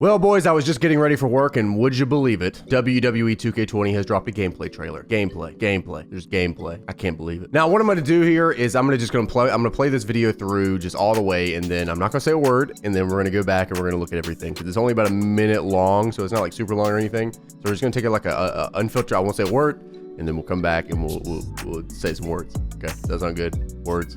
Well, boys, I was just getting ready for work, and would you believe it? WWE 2K20 has dropped a gameplay trailer. Gameplay. There's gameplay. I can't believe it. Now, what I'm going to do here is I'm going to play this video through just all the way, and then I'm not going to say a word, and then we're going to go back and we're going to look at everything because it's only about a minute long, so it's not like super long or anything. So we're just going to take it like a unfiltered. I won't say a word, and then we'll come back and we'll say some words. Okay, does that sound good? Words.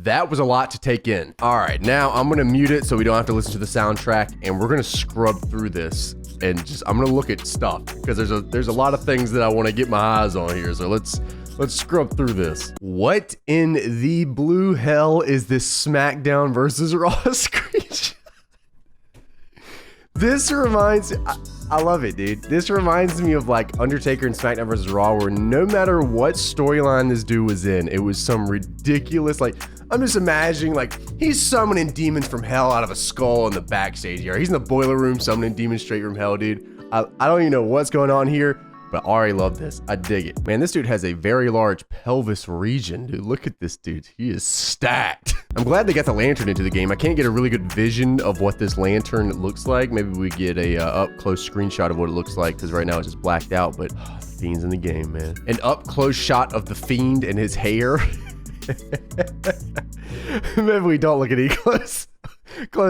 That was a lot to take in. All right, now I'm gonna mute it so we don't have to listen to the soundtrack, and we're gonna scrub through this and I'm gonna look at stuff because there's a lot of things that I want to get my eyes on here. So let's scrub through this. What in the blue hell is this SmackDown versus Raw screenshot? This reminds, I love it, dude. This reminds me of like Undertaker and SmackDown vs. Raw, where no matter what storyline this dude was in, it was some ridiculous, like, I'm just imagining like he's summoning demons from hell out of a skull in the backstage area. He's in the boiler room summoning demons straight from hell, dude. I don't even know what's going on here, but I already love this. I dig it. Man, this dude has a very large pelvis region, dude. Look at this dude. He is stacked. I'm glad they got the lantern into the game. I can't get a really good vision of what this lantern looks like. Maybe we get a up-close screenshot of what it looks like, because right now it's just blacked out, but the Fiend's in the game, man. An up-close shot of the Fiend and his hair. Maybe we don't look at close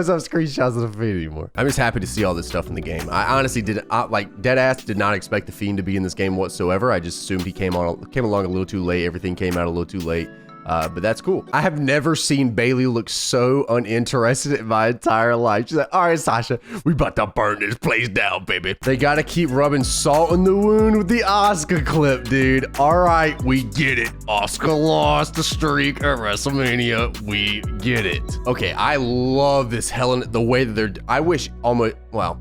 up screenshots of the Fiend anymore. I'm just happy to see all this stuff in the game. I honestly like deadass did not expect the Fiend to be in this game whatsoever. I just assumed he came along a little too late. Everything came out a little too late. But that's cool. I have never seen Bayley look so uninterested in my entire life. She's like, all right, Sasha, we about to burn this place down, baby. They gotta keep rubbing salt in the wound with the Asuka clip, dude. All right, we get it. Asuka lost the streak at WrestleMania. We get it. Okay, I love this the way that they're, I wish almost, well,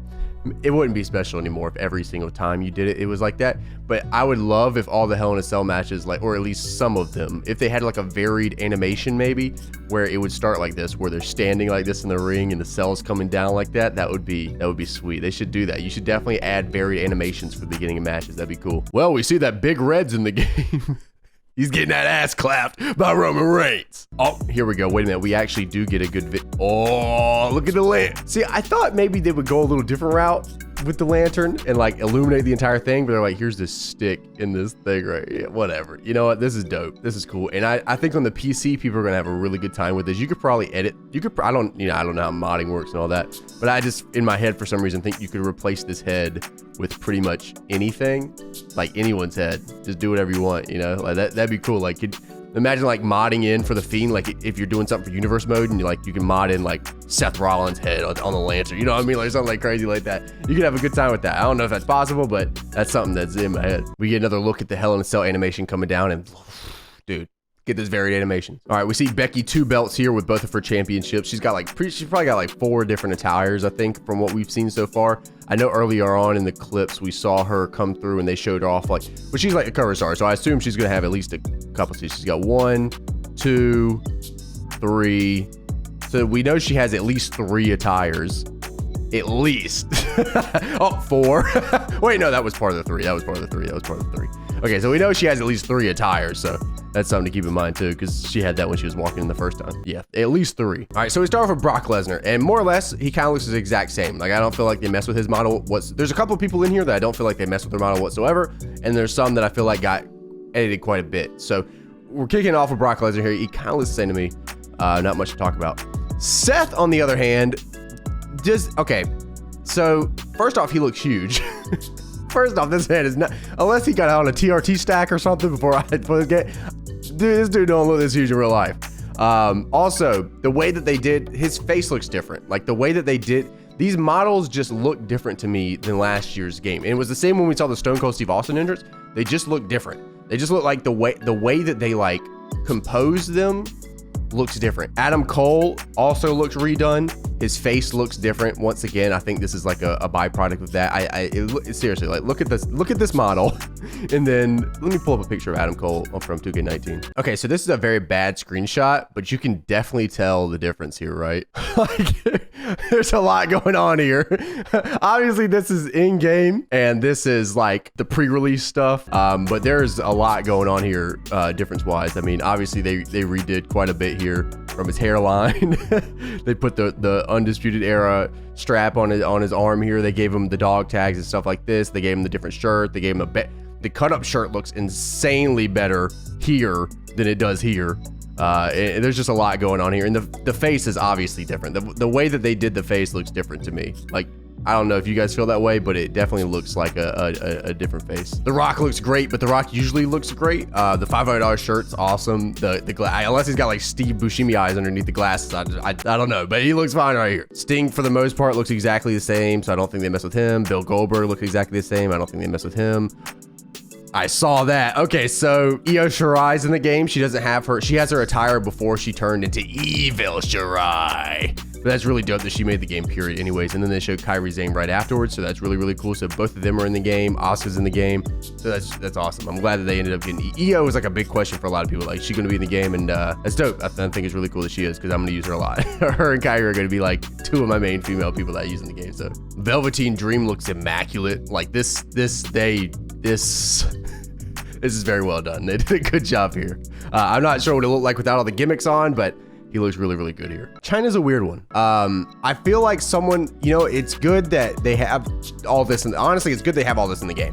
it wouldn't be special anymore if every single time you did it was like that, but I would love if all the Hell in a Cell matches, like, or at least some of them, if they had like a varied animation maybe where it would start like this, where they're standing like this in the ring and the cell's coming down like that. That would be sweet. They should do that. You should definitely add varied animations for the beginning of matches. That'd be cool. Well, we see that Big Red's in the game. He's getting that ass clapped by Roman Reigns. Oh, here we go. Wait a minute. We actually do get a good Oh, look at the lantern. See, I thought maybe they would go a little different route with the lantern and like illuminate the entire thing, but they're like, here's this stick in this thing right here. Whatever. You know what? This is dope. This is cool. And I think on the PC, people are going to have a really good time with this. You could probably edit. I don't know how modding works and all that, but I just, in my head, for some reason, think you could replace this head with pretty much anything, like anyone's head. Just do whatever you want, you know? Like that'd be cool. Like, imagine like modding in for the Fiend, like if you're doing something for universe mode and you can mod in like Seth Rollins' head on the lantern, you know what I mean? Like something like crazy like that. You could have a good time with that. I don't know if that's possible, but that's something that's in my head. We get another look at the Hell in a Cell animation coming down, and dude, get this varied animation. All right, we see Becky 2 belts here with both of her championships. She's got she's probably got like 4 different attires, I think, from what we've seen so far. I know earlier on in the clips we saw her come through and they showed off but she's like a cover star, so I assume she's gonna have at least a couple. So she's got 1, 2, 3. So we know she has at least 3 attires. At least. Oh, 4. Wait, no, that was part of the 3. Okay, so we know she has at least 3 attires, so That's something to keep in mind too, because she had that when she was walking in the first time. Yeah, at least 3. All right, so we start off with Brock Lesnar, and more or less, he kind of looks the exact same. Like, I don't feel like they mess with his model. There's a couple of people in here that I don't feel like they mess with their model whatsoever, and there's some that I feel like got edited quite a bit. So we're kicking off with Brock Lesnar here. He kind of looks the same to me. Not much to talk about. Seth, on the other hand, okay. So first off, he looks huge. First off, this man is not, unless he got out on a TRT stack or something before I put this game. Dude, this dude don't look this huge in real life. Also, the way that they did, his face looks different. Like the way that they did, these models just look different to me than last year's game. And it was the same when we saw the Stone Cold Steve Austin entrance. They just look different. They just look like the way that they like compose them looks different. Adam Cole also looks redone. His face looks different. Once again, I think this is like a byproduct of that. Seriously, like look at this model, and then let me pull up a picture of Adam Cole from 2K19. Okay, so this is a very bad screenshot, but you can definitely tell the difference here, right? Like, there's a lot going on here. Obviously, this is in-game, and this is like the pre-release stuff, but there's a lot going on here, difference-wise. I mean, obviously, they redid quite a bit here from his hairline. They put the Undisputed Era strap on his arm here. They gave him the dog tags and stuff like this. They gave him the different shirt. They gave him the cut-up shirt looks insanely better here than it does here. There's just a lot going on here, and the face is obviously different. The way that they did the face looks different to me. Like, I don't know if you guys feel that way, but it definitely looks like a different face. The Rock looks great, but The Rock usually looks great. The $500 shirt's awesome. Unless he's got like Steve Buscemi eyes underneath the glasses, I don't know, but he looks fine right here. Sting, for the most part, looks exactly the same, so I don't think they mess with him. Bill Goldberg looks exactly the same. I don't think they mess with him. I saw that. Okay, so Io Shirai's in the game. She has her attire before she turned into Evil Shirai. But that's really dope that she made the game, period, anyways. And then they showed Kairi Sane right afterwards, so that's really, really cool. So both of them are in the game. Asuka's in the game, so that's awesome. I'm glad that they ended up getting Io. Was like a big question for a lot of people. Like, she's gonna be in the game, and that's dope. I think it's really cool that she is, because I'm gonna use her a lot. Her and Kairi are gonna be like 2 of my main female people that I use in the game. So Velveteen Dream looks immaculate. Like this is very well done. They did a good job here. I'm not sure what it looked like without all the gimmicks on, but he looks really, really good here. China's a weird one. I feel like it's good that they have all this, and honestly, it's good they have all this in the game,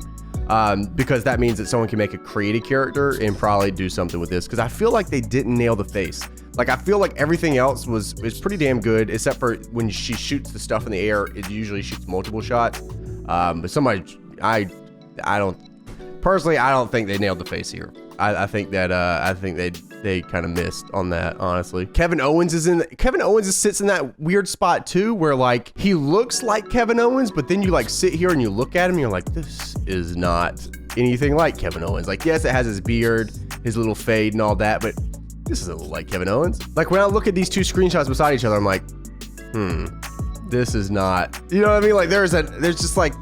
because that means that someone can make a creative character and probably do something with this, because I feel like they didn't nail the face. Like, I feel like everything else was pretty damn good, except for when she shoots the stuff in the air, it usually shoots multiple shots. But I don't think they nailed the face here. I think they kind of missed on that, honestly. Kevin Owens sits in that weird spot too, where like he looks like Kevin Owens, but then you like sit here and you look at him and you're like, this is not anything like Kevin Owens. Like, yes, it has his beard, his little fade and all that, but this doesn't look like Kevin Owens. Like, when I look at these 2 screenshots beside each other, I'm like, this is not, you know what I mean? Like, there's just like,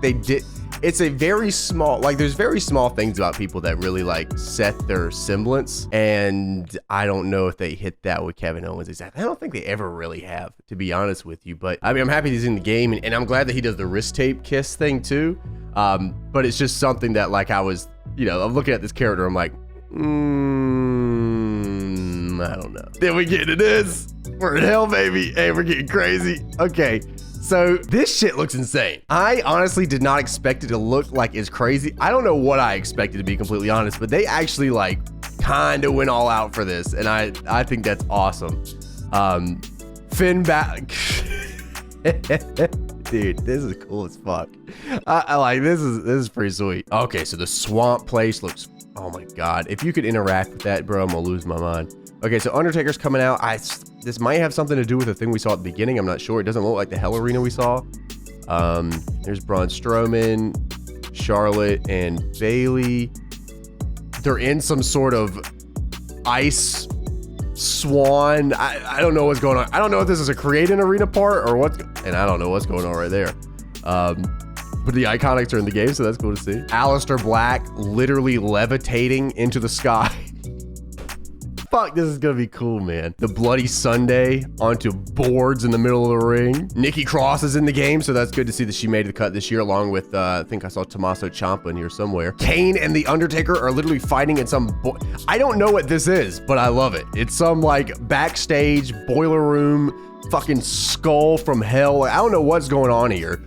it's a very small, like, there's very small things about people that really like set their semblance, and I don't know if they hit that with Kevin Owens exactly. I don't think they ever really have, to be honest with you, but I mean, I'm happy he's in the game, and I'm glad that he does the wrist tape kiss thing too, but it's just something that, like, I'm looking at this character, I'm like, I don't know. Then we get into this. We're in hell, baby. Hey, we're getting crazy. Okay. So this shit looks insane. I honestly did not expect it to look like it's crazy. I don't know what I expected, to be completely honest, but they actually like kind of went all out for this, and I think that's awesome. Finn back. Dude, this is cool as fuck. I like this is pretty sweet. Okay, so the swamp place looks, oh my god. If you could interact with that, bro, I'm gonna lose my mind. Okay, so Undertaker's coming out. This might have something to do with the thing we saw at the beginning. I'm not sure. It doesn't look like the Hell Arena we saw. There's Braun Strowman, Charlotte, and Bayley. They're in some sort of ice swan. I don't know what's going on. I don't know if this is a create an arena part or what, and I don't know what's going on right there. But the Iconics are in the game, so that's cool to see. Aleister Black literally levitating into the sky. Fuck, this is gonna be cool, man. The Bloody Sunday onto boards in the middle of the ring. Nikki Cross is in the game, so that's good to see that she made the cut this year, along with, I think I saw Tommaso Ciampa in here somewhere. Kane and The Undertaker are literally fighting in some, I don't know what this is, but I love it. It's some like backstage boiler room, fucking skull from hell. I don't know what's going on here.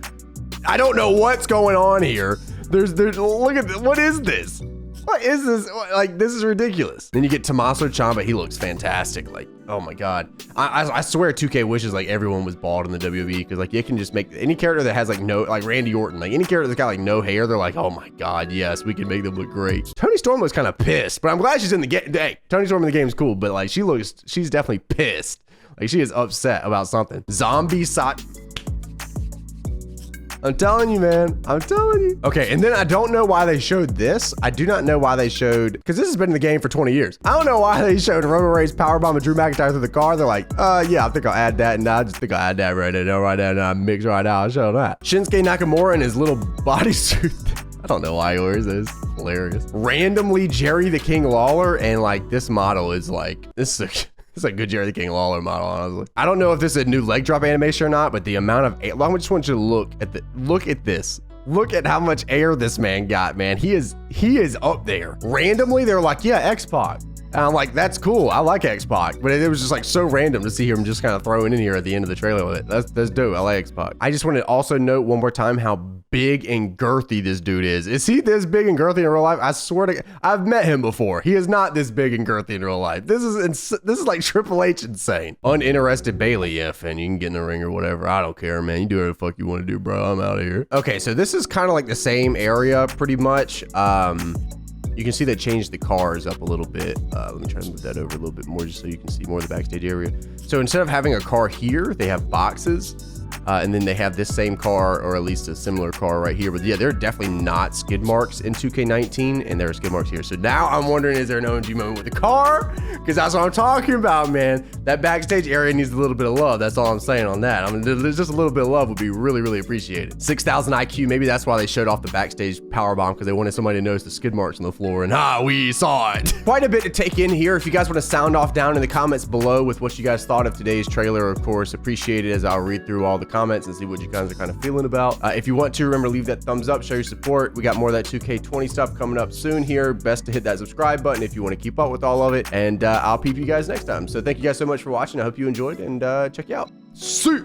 I don't know what's going on here. There's, look at, what is this? What is this? Like, this is ridiculous. Then you get Tommaso Ciampa. He looks fantastic. Like, oh my God. I swear 2K wishes like everyone was bald in the WWE, because like you can just make any character that has like no, like Randy Orton, like any character that's got like no hair, they're like, oh my God, yes, we can make them look great. Toni Storm was kind of pissed, but I'm glad she's in the game. Hey, Toni Storm in the game is cool, but like she's definitely pissed. Like she is upset about something. Zombie Sot. I'm telling you, man. I'm telling you. Okay, and then I don't know why they showed this. I do not know why they showed, because this has been in the game for 20 years. I don't know why they showed Roman Reigns powerbomb and Drew McIntyre through the car. They're like, yeah, I think I'll add that, and I just think I'll add that right now, mix right now, I'll show that. Shinsuke Nakamura in his little bodysuit. I don't know why he wears this. Hilarious. Randomly Jerry the King Lawler, and like this model is like, this is it's a good Jerry the King Lawler model, honestly. I don't know if this is a new leg drop animation or not, but the amount of air, I just want you to look at this. Look at how much air this man got, man. He is up there. Randomly, they're like, yeah, X-Pac. And I'm like, that's cool. I like X-Pac, but it was just like so random to see him just kind of throwing in here at the end of the trailer with it. That's dope. I like X-Pac. I just want to also note one more time how big and girthy this dude is. Is he this big and girthy in real life? I swear to God, I've met him before. He is not this big and girthy in real life. This is like Triple H insane. Uninterested Bailey, yeah, Finn, you can get in the ring or whatever. I don't care, man. You do whatever the fuck you want to do, bro. I'm out of here. Okay, so this is kind of like the same area pretty much. You can see they changed the cars up a little bit. Let me try to move that over a little bit more just so you can see more of the backstage area. So instead of having a car here, they have boxes. And then they have this same car, or at least a similar car right here. But yeah, there are definitely not skid marks in 2K19, and there are skid marks here. So now I'm wondering, is there an OMG moment with the car? Because that's what I'm talking about, man. That backstage area needs a little bit of love. That's all I'm saying on that. I mean, there's just a little bit of love would be really, really appreciated. 6,000 IQ, maybe that's why they showed off the backstage powerbomb, because they wanted somebody to notice the skid marks on the floor, and we saw it. Quite a bit to take in here. If you guys want to sound off down in the comments below with what you guys thought of today's trailer, of course, appreciate it as I'll read through all the comments and see what you guys are kind of feeling about. If you want to, remember, leave that thumbs up, show your support. We got more of that 2K20 stuff coming up soon here. Best to hit that subscribe button if you want to keep up with all of it, and I'll peep you guys next time. So thank you guys so much for watching. I hope you enjoyed, and check you out. See.